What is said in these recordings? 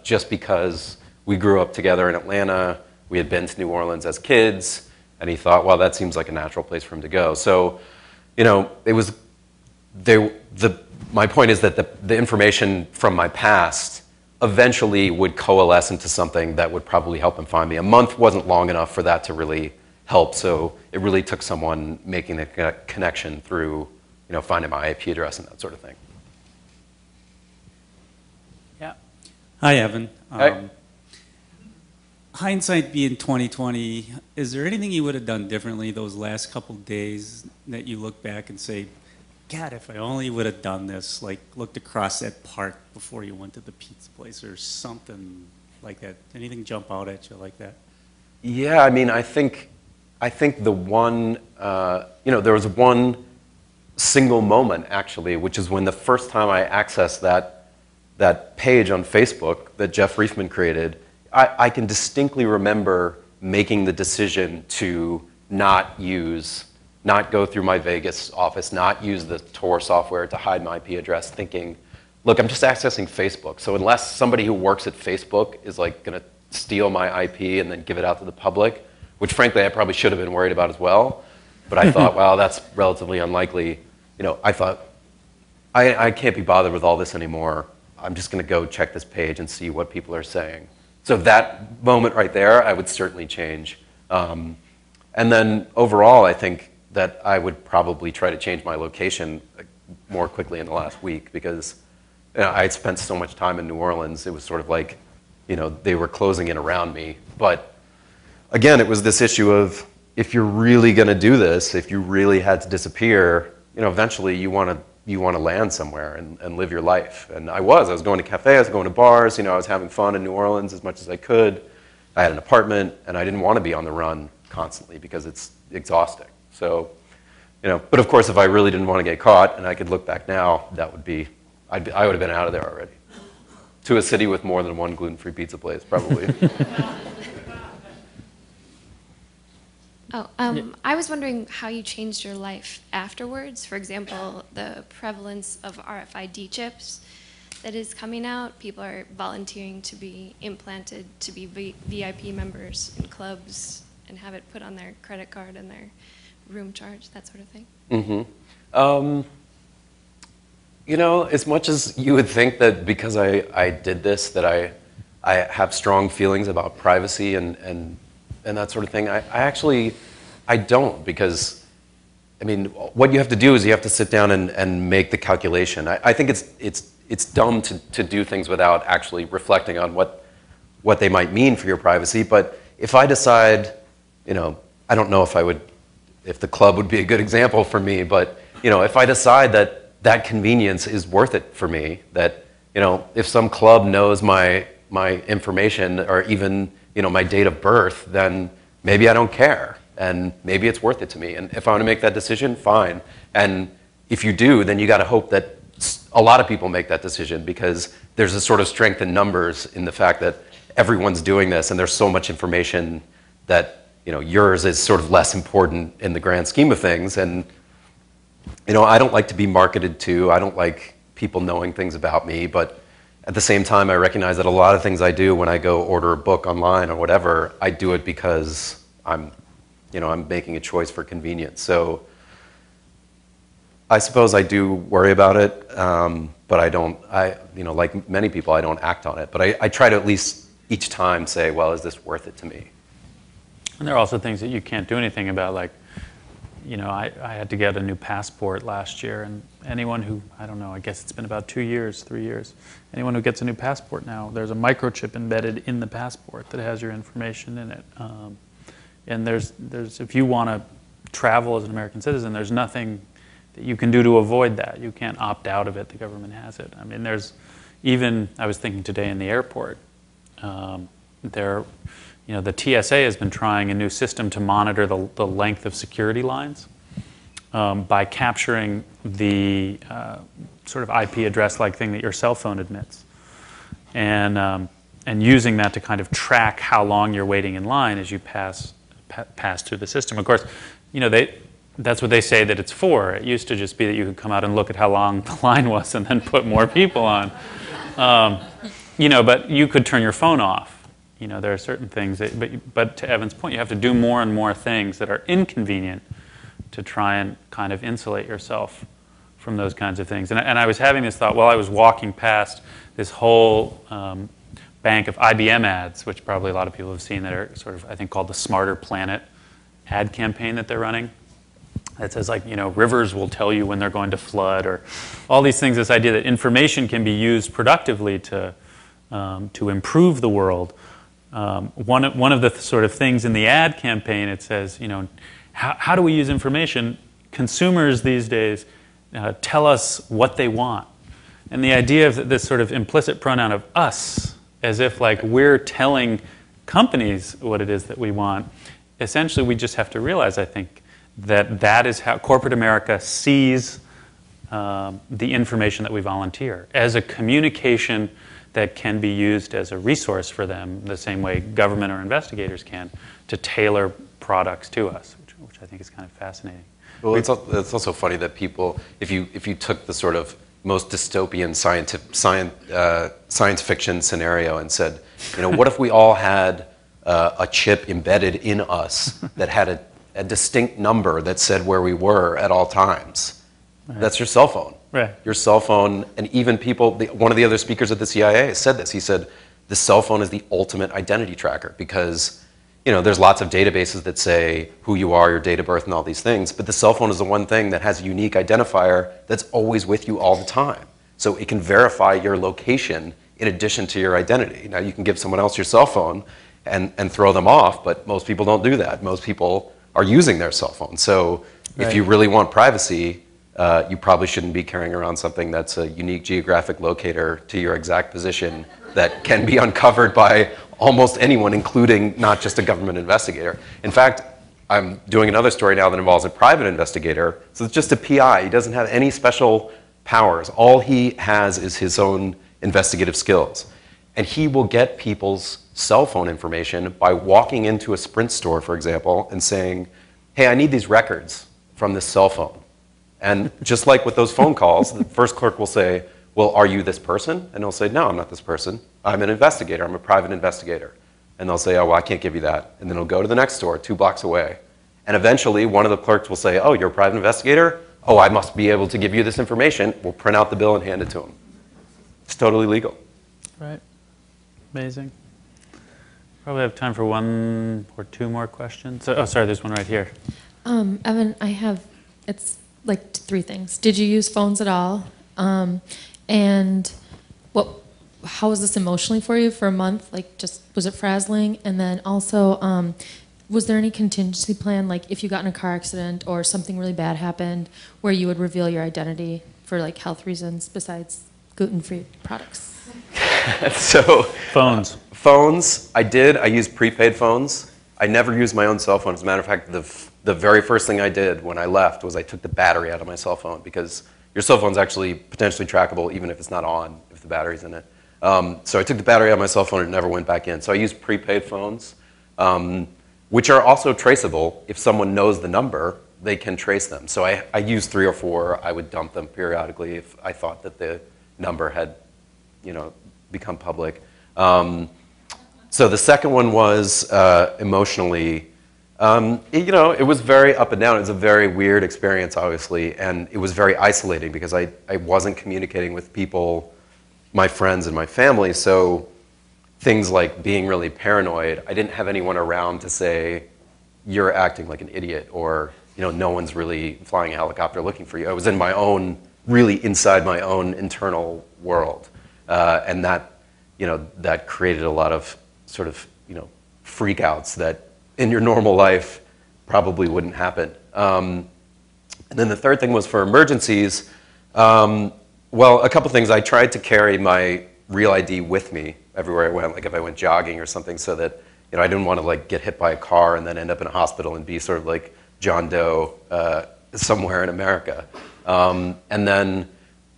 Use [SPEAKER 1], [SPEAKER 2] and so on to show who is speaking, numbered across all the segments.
[SPEAKER 1] just because we grew up together in Atlanta. We had been to New Orleans as kids, and he thought, well, that seems like a natural place for him to go. So, it was my point is that the information from my past eventually would coalesce into something that would probably help him find me. A month wasn't long enough for that to really help, so it really took someone making the connection through, finding my IP address and that sort of thing.
[SPEAKER 2] Yeah. Hi, Evan.
[SPEAKER 1] Hi.
[SPEAKER 2] Hindsight being 2020, is there anything you would have done differently those last couple days that you look back and say, God, if I only would have done this, like looked across that park before you went to the pizza place or something like that? Anything jump out at you like that?
[SPEAKER 1] Yeah, I mean, I think the one, there was one single moment actually, which is when the first time I accessed that page on Facebook that Jeff Reifman created. I can distinctly remember making the decision to not go through my Vegas office, not use the Tor software to hide my IP address, thinking, look, I'm just accessing Facebook. So unless somebody who works at Facebook is like going to steal my IP and then give it out to the public, which frankly I probably should have been worried about as well, but I thought, well, that's relatively unlikely. I thought, I can't be bothered with all this anymore. I'm just going to go check this page and see what people are saying. So that moment right there, I would certainly change. And then overall, I think that I would probably try to change my location more quickly in the last week because I had spent so much time in New Orleans. It was sort of like, they were closing in around me. But again, it was this issue of if you're really going to do this, if you really had to disappear, eventually you want to land somewhere and live your life. And I was going to cafes, I was going to bars, I was having fun in New Orleans as much as I could. I had an apartment, and I didn't want to be on the run constantly because it's exhausting. So, but of course, if I really didn't want to get caught and I could look back now, I would have been out of there already. To a city with more than one gluten-free pizza place, probably.
[SPEAKER 3] I was wondering how you changed your life afterwards. For example, the prevalence of RFID chips that is coming out. People are volunteering to be implanted to be VIP members in clubs and have it put on their credit card and their room charge, that sort of thing.
[SPEAKER 1] Mm-hmm. As much as you would think that because I did this, that I have strong feelings about privacy and that sort of thing, I don't, because what you have to do is you have to sit down and make the calculation. I think it's dumb to do things without actually reflecting on what they might mean for your privacy. But if I decide, I don't know if the club would be a good example for me, but if I decide that convenience is worth it for me, that if some club knows my information or even my date of birth, then maybe I don't care, and maybe it's worth it to me. And if I want to make that decision, fine. And if you do, then you got to hope that a lot of people make that decision, because there's a sort of strength in numbers in the fact that everyone's doing this, and there's so much information that yours is sort of less important in the grand scheme of things. And I don't like to be marketed to. I don't like people knowing things about me, but at the same time, I recognize that a lot of things I do when I go order a book online or whatever, I do it because I'm making a choice for convenience. So I suppose I do worry about it, but I don't. Like many people, I don't act on it. But I try to at least each time say, well, is this worth it to me?
[SPEAKER 4] And there are also things that you can't do anything about, like, I had to get a new passport last year, and anyone who, I guess it's been about 2 years, 3 years, anyone who gets a new passport now, there's a microchip embedded in the passport that has your information in it. And there's if you want to travel as an American citizen, there's nothing that you can do to avoid that. You can't opt out of it. The government has it. I was thinking today in the airport, the TSA has been trying a new system to monitor the length of security lines by capturing the sort of IP address-like thing that your cell phone admits, and using that to kind of track how long you're waiting in line as you pass through the system. Of course, that's what they say that it's for. It used to just be that you could come out and look at how long the line was and then put more people on. but you could turn your phone off. There are certain things but to Evan's point, you have to do more and more things that are inconvenient to try and kind of insulate yourself from those kinds of things. And I was having this thought while I was walking past this whole bank of IBM ads, which probably a lot of people have seen, that are sort of, I think, called the Smarter Planet ad campaign that they're running. It says, like, rivers will tell you when they're going to flood, or all these things, this idea that information can be used productively to improve the world. One of the sort of things in the ad campaign, it says, how do we use information? Consumers these days tell us what they want. And the idea of this sort of implicit pronoun of us, as if like we're telling companies what it is that we want, essentially we just have to realize, I think, that is how corporate America sees the information that we volunteer, as a communication that can be used as a resource for them, the same way government or investigators can, to tailor products to us, which I think is kind of fascinating.
[SPEAKER 1] Well, it's also funny that people, if you took the sort of most dystopian science fiction scenario and said, what if we all had a chip embedded in us that had a distinct number that said where we were at all times? Right. That's your cell phone.
[SPEAKER 4] Right.
[SPEAKER 1] Your cell phone, and even people, one of the other speakers at the CIA said this. He said, the cell phone is the ultimate identity tracker because there's lots of databases that say who you are, your date of birth, and all these things, but the cell phone is the one thing that has a unique identifier that's always with you all the time. So it can verify your location in addition to your identity. Now, you can give someone else your cell phone and throw them off, but most people don't do that. Most people are using their cell phone. So if you really want privacy, you probably shouldn't be carrying around something that's a unique geographic locator to your exact position that can be uncovered by almost anyone, including not just a government investigator. In fact, I'm doing another story now that involves a private investigator. So it's just a PI. He doesn't have any special powers. All he has is his own investigative skills. And he will get people's cell phone information by walking into a Sprint store, for example, and saying, hey, I need these records from this cell phone. And just like with those phone calls, the first clerk will say, well, are you this person? And he'll say, no, I'm not this person. I'm an investigator. I'm a private investigator. And they'll say, oh, well, I can't give you that. And then he'll go to the next store 2 blocks away. And eventually, one of the clerks will say, oh, you're a private investigator? Oh, I must be able to give you this information. We'll print out the bill and hand it to him. It's totally legal.
[SPEAKER 4] Right. Amazing. Probably have time for 1 or 2 more questions. Oh, sorry, there's one right here.
[SPEAKER 5] Evan, it's like 3 things. Did you use phones at all? And how was this emotionally for you for a month? Like, was it frazzling? And then also, was there any contingency plan, like if you got in a car accident or something really bad happened, where you would reveal your identity for like health reasons besides gluten-free products?
[SPEAKER 1] So
[SPEAKER 4] phones.
[SPEAKER 1] Phones, I did. I used prepaid phones. I never used my own cell phone. As a matter of fact, the very first thing I did when I left was I took the battery out of my cell phone, because your cell phone's actually potentially trackable even if it's not on, if the battery's in it. So I took the battery out of my cell phone and it never went back in. So I used prepaid phones, which are also traceable. If someone knows the number, they can trace them. So I used 3 or 4. I would dump them periodically if I thought that the number had, become public. So the second one was emotionally. It was very up and down. It was a very weird experience, obviously, and it was very isolating because I wasn't communicating with people, my friends and my family, so things like being really paranoid, I didn't have anyone around to say, you're acting like an idiot, or no one's really flying a helicopter looking for you. I was in my own, really inside my own internal world, and that created a lot of sort of freakouts that in your normal life probably wouldn't happen. And then the third thing was for emergencies. Well, a couple things. I tried to carry my real ID with me everywhere I went, like if I went jogging or something, so that I didn't want to like get hit by a car and then end up in a hospital and be sort of like John Doe somewhere in America. And then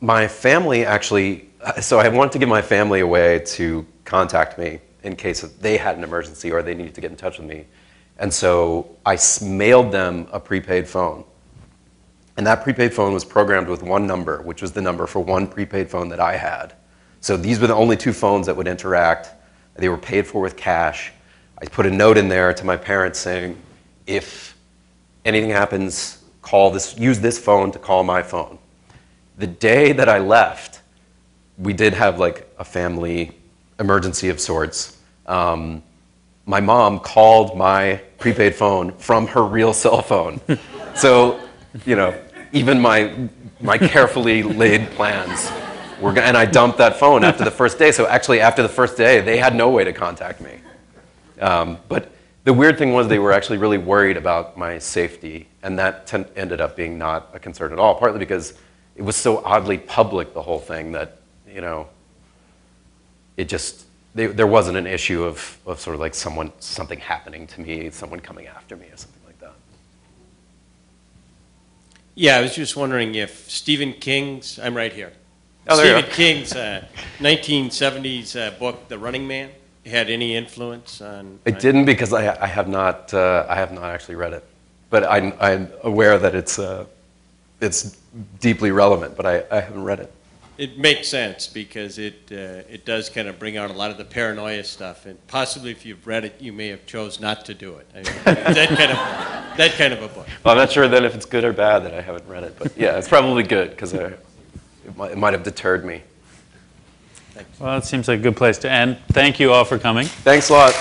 [SPEAKER 1] my family actually, so I wanted to give my family a way to contact me in case they had an emergency or they needed to get in touch with me. And so I mailed them a prepaid phone. And that prepaid phone was programmed with one number, which was the number for one prepaid phone that I had. So these were the only two phones that would interact. They were paid for with cash. I put a note in there to my parents saying, if anything happens, use this phone to call my phone. The day that I left, we did have like a family emergency of sorts. My mom called my prepaid phone from her real cell phone. So, you know, even my carefully laid plans and I dumped that phone after the first day. So actually, after the first day, they had no way to contact me. But the weird thing was they were actually really worried about my safety, and that ended up being not a concern at all, partly because it was so oddly public, the whole thing, that, you know, it just, there wasn't an issue of sort of like something happening to me, someone coming after me or something like that.
[SPEAKER 6] Yeah, I was just wondering if Stephen King's, I'm right here.
[SPEAKER 1] Oh, there
[SPEAKER 6] Stephen King's 1970s book, The Running Man, had any influence on?
[SPEAKER 1] It didn't, because I have not actually read it, but I'm aware that it's deeply relevant, but I haven't read it.
[SPEAKER 6] It makes sense because it does kind of bring out a lot of the paranoia stuff, and possibly if you've read it, you may have chose not to do it. I mean, that kind of a book.
[SPEAKER 1] Well, I'm not sure then if it's good or bad that I haven't read it, but yeah, it's probably good because it might have deterred me.
[SPEAKER 4] Well, it seems like a good place to end. Thank you all for coming.
[SPEAKER 1] Thanks a lot.